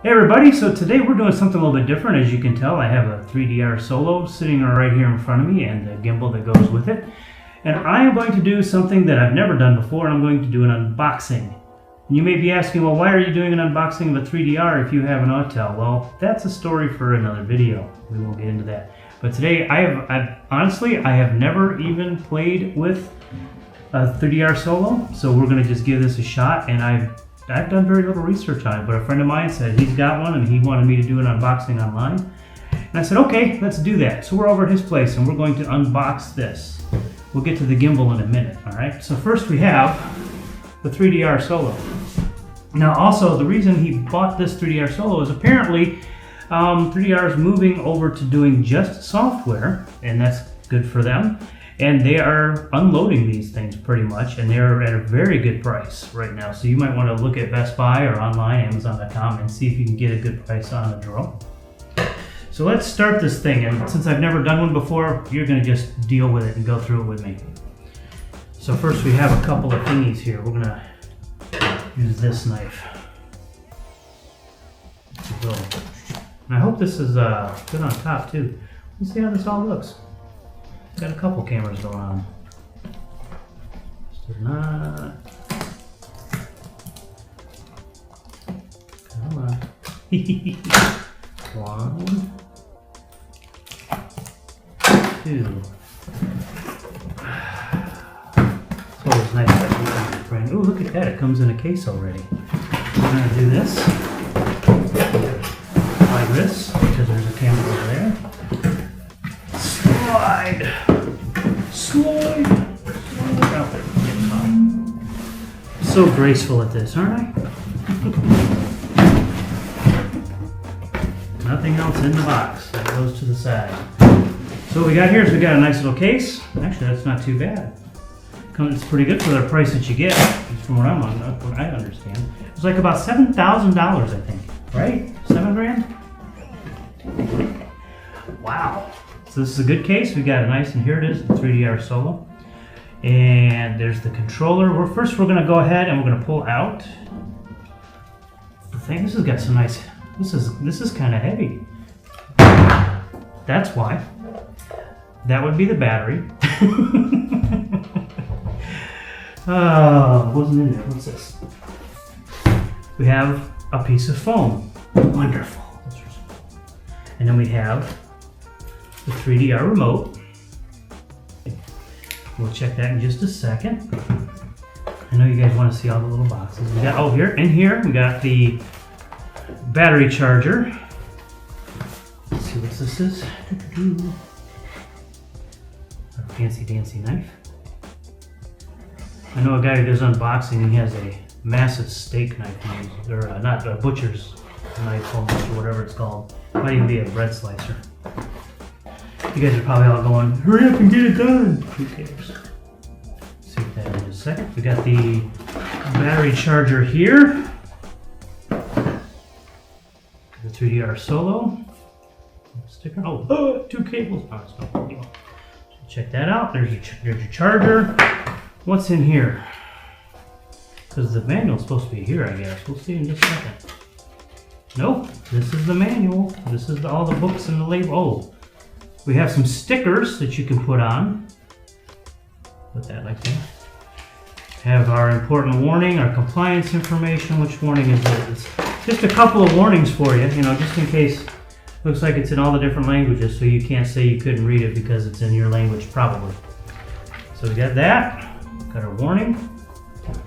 Hey everybody, so today we're doing something a little bit different. As you can tell, I have a 3DR Solo sitting right here in front of me and the gimbal that goes with it. And I am going to do something that I've never done before, and I'm going to do an unboxing. And you may be asking, well, why are you doing an unboxing of a 3DR if you have an Autel? Well, that's a story for another video. We won't get into that. But today, honestly, I have never even played with a 3DR Solo, so we're going to just give this a shot, and I've done very little research on it, but a friend of mine said he's got one and he wanted me to do an unboxing online. And I said, okay, let's do that. So we're over at his place and we're going to unbox this. We'll get to the gimbal in a minute, all right? So first we have the 3DR Solo. Now also, the reason he bought this 3DR Solo is apparently 3DR is moving over to doing just software, and that's good for them. And they are unloading these things pretty much, and they're at a very good price right now. So you might want to look at Best Buy or online, Amazon.com, and see if you can get a good price on a drone. So let's start this thing, and since I've never done one before, you're going to just deal with it and go through it with me. So first we have a couple of thingies here. We're going to use this knife. And I hope this is good on top too. Let's see how this all looks. Got a couple cameras going on. Still not. Come on. One. Two. It's always nice to have a brand. Oh, look at that. It comes in a case already. We're going to do this. Like this, because there's a camera over there. Slide. Out there. So graceful at this, aren't I? Nothing else in the box. That goes to the side. So what we got here is we got a nice little case. Actually, that's not too bad. It's pretty good for the price that you get, from what I understand. It's like about $7,000, I think, right? 7 grand? Wow. So this is a good case. We got a nice, and here it is, the 3DR Solo. And there's the controller. First we're gonna go ahead and we're gonna pull out the thing. This has got some nice, this is kind of heavy. That's why. That would be the battery. Oh, wasn't in there. What's this? We have a piece of foam. Wonderful. And then we have the 3DR remote. We'll check that in just a second. I know you guys want to see all the little boxes. We got, oh, in here we got the battery charger. Let's see what this is. A fancy dancy knife. I know a guy who does unboxing, and he has a massive steak knife, or not a butcher's knife almost, or whatever it's called. Might even be a bread slicer. You guys are probably all going, hurry up and get it done. Who cares? See that in a second. We got the battery charger here. The 3DR Solo. Sticker. Oh, 2 cables. Oh, it's no big deal. Check that out. There's your charger. What's in here? Because the manual's supposed to be here, I guess. We'll see in just a second. Nope. This is the manual. This is all the books and the label. Oh. We have some stickers that you can put on. Put that like that. Have our important warning, our compliance information. Which warning is it? It's just a couple of warnings for you, just in case. Looks like it's in all the different languages, so you can't say you couldn't read it because it's in your language, probably. So we got that. Got our warning.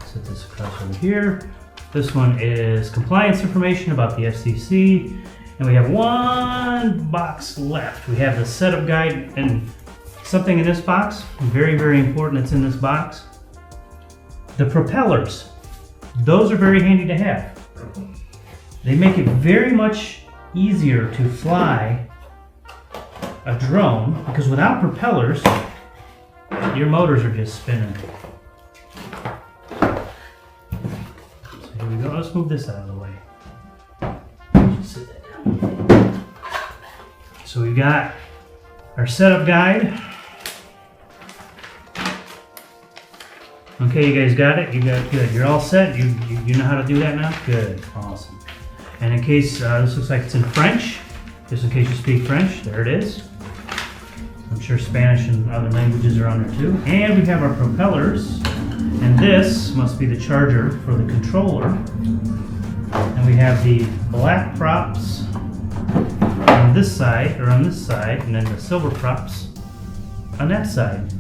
Set this across over here. This one is compliance information about the FCC. And we have one box left. We have the setup guide and something in this box, very, very important that's in this box. The propellers. Those are very handy to have. They make it very much easier to fly a drone because without propellers, your motors are just spinning. So here we go. Let's move this out of the way. Sit that down. So we've got our setup guide. Okay, you guys got it? You got good. You're all set? You know how to do that now? Good. Awesome. And in case, this looks like it's in French, just in case you speak French, there it is. I'm sure Spanish and other languages are on there too. And we have our propellers, and this must be the charger for the controller. And we have the black props on this side, and then the silver props on that side.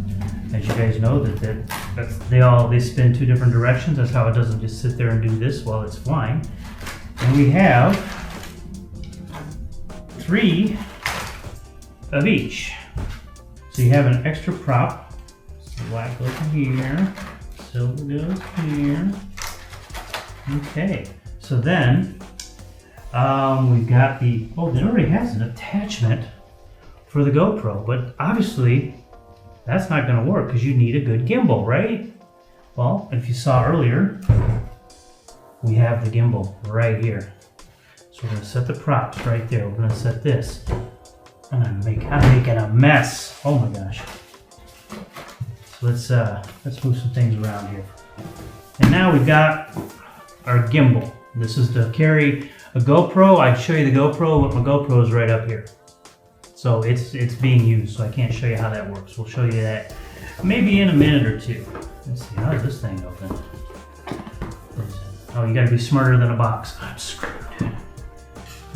As you guys know, they spin two different directions. That's how it doesn't just sit there and do this while it's flying. And we have 3 of each. So you have an extra prop. So black goes here, silver goes here. Okay, so then we've got it already has an attachment for the GoPro, but obviously that's not going to work because you need a good gimbal, right? Well, if you saw earlier, we have the gimbal right here. So we're going to set the props right there. We're going to set this. I'm making a mess. Oh my gosh. So let's move some things around here. And now we've got our gimbal. This is to carry a GoPro. I'd show you the GoPro, but my GoPro is right up here. So it's being used, so I can't show you how that works. We'll show you that maybe in a minute or two. Let's see, how does this thing open? Oh, you gotta be smarter than a box. I'm screwed.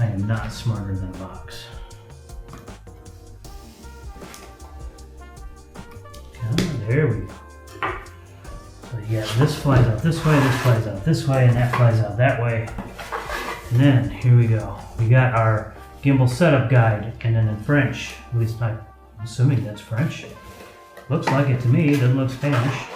I am not smarter than a box. There we go. So yeah, this flies out this way, this flies out this way, and that flies out that way. And then here we go. We got our gimbal setup guide, and then in French. At least I'm assuming that's French. Looks like it to me. It doesn't look Spanish.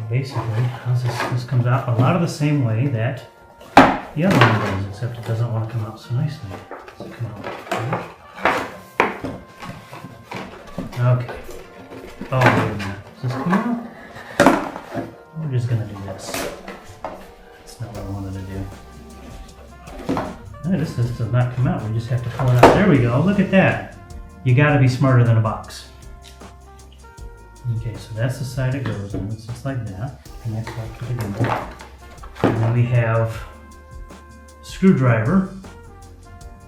Basically, how's this comes out a lot of the same way that the other one does, except it doesn't want to come out so nicely. Does it come out? Okay. Oh, wait a minute. Does this come out? We're just going to do this. That's not what I wanted to do. No, this does not come out. We just have to pull it out. There we go. Look at that. You got to be smarter than a box. Okay, so that's the side it goes on. It's just like that. Connects up to the gimbal. And then we have a screwdriver,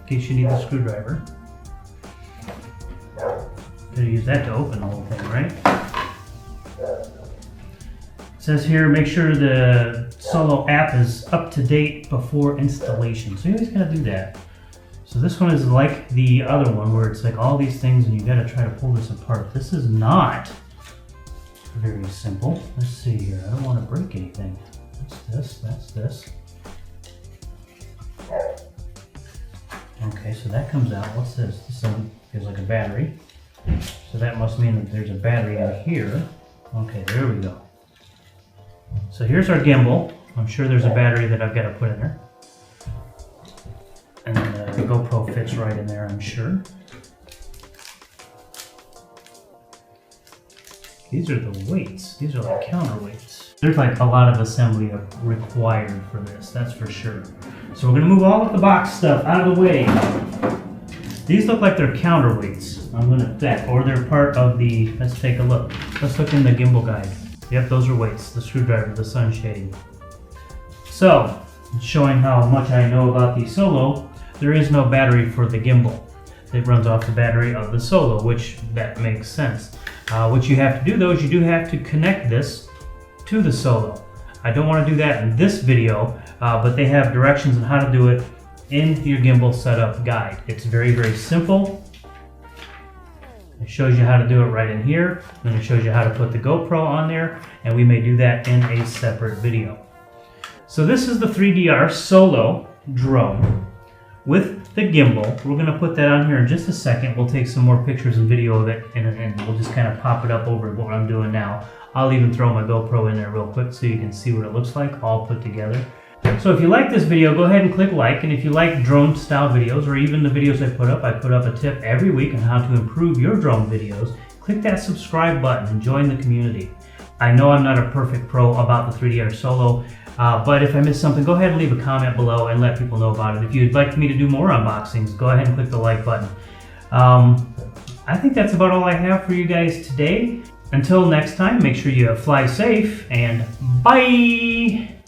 in case you need a screwdriver. Could use that to open the whole thing, right? It says here, make sure the Solo app is up to date before installation. So you always gotta do that. So this one is like the other one where it's like all these things and you gotta try to pull this apart. This is not very simple. Let's see here. I don't want to break anything. That's this. Okay, so that comes out. What's this? This feels like a battery. So that must mean that there's a battery in here. Okay, there we go. So here's our gimbal. I'm sure there's a battery that I've got to put in there. And then the GoPro fits right in there, I'm sure. These are the weights. These are like counterweights. There's like a lot of assembly required for this, that's for sure. So we're gonna move all of the box stuff out of the way. These look like they're counterweights. I'm gonna bet, or they're part of the, let's take a look. Let's look in the gimbal guide. Yep, those are weights, the screwdriver, the sun shading. So, showing how much I know about the Solo, there is no battery for the gimbal. It runs off the battery of the Solo, which that makes sense. What you have to do though is you do have to connect this to the Solo. I don't want to do that in this video, but they have directions on how to do it in your gimbal setup guide. It's very, very simple. It shows you how to do it right in here. Then it shows you how to put the GoPro on there, and we may do that in a separate video. So this is the 3DR Solo drone with the gimbal. We're going to put that on here in just a second. We'll take some more pictures and video of it, and we'll just kind of pop it up over what I'm doing now. I'll even throw my GoPro in there real quick so you can see what it looks like all put together. So if you like this video, go ahead and click like, and if you like drone style videos or even the videos I put up a tip every week on how to improve your drone videos. Click that subscribe button and join the community. I know I'm not a perfect pro about the 3DR Solo, but if I missed something, go ahead and leave a comment below and let people know about it. If you'd like me to do more unboxings, go ahead and click the like button. I think that's about all I have for you guys today. Until next time, make sure you fly safe, and bye!